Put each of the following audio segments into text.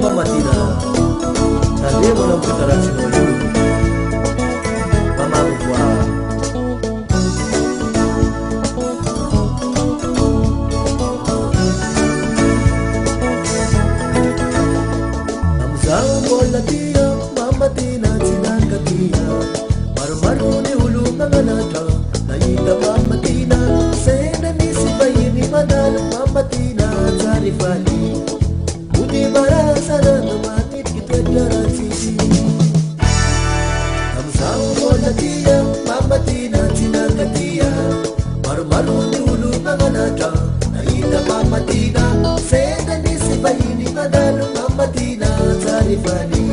mama tina tandemo na mkutarachino yu mama mkwa amzao bola tia mama tina tinakatia maru ni ulu manganata naita mama tina senda nisi bayini madal mama tina zarifali Udi bara sana matit kita garansi Amsao bola tia mama tina tinakatia maru ni ulu manganata naita mama tina senda nisi bayini madal mama tina zarifali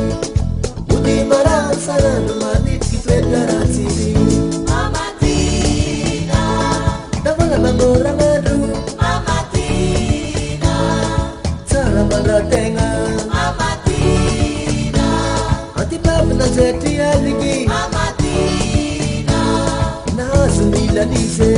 Udi bara sana matit kita garansi Mama Tina Davala mangora ngadu Mama Tina Cara mangatenga Mama Tina Ati baba na zeti aligi Mama Tina Na sunila nise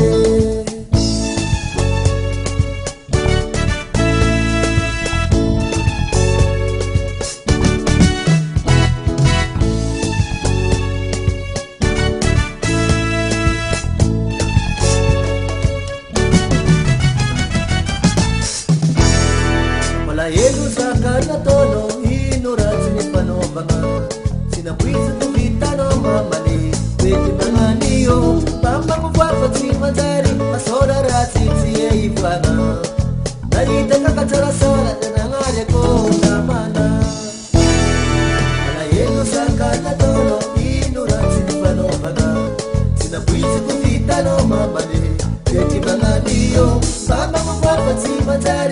Elu sakana tono inurat ni panobanga sinapuisa tukita no mamali peti manganiyo pamba kufafa simadari masora rasi siye ifana naita kakachara sara nanangale ko namana Elu sakana tono inurat ni panobanga sinapuisa tukita no mamali peti manganiyo pamba kufafa simadari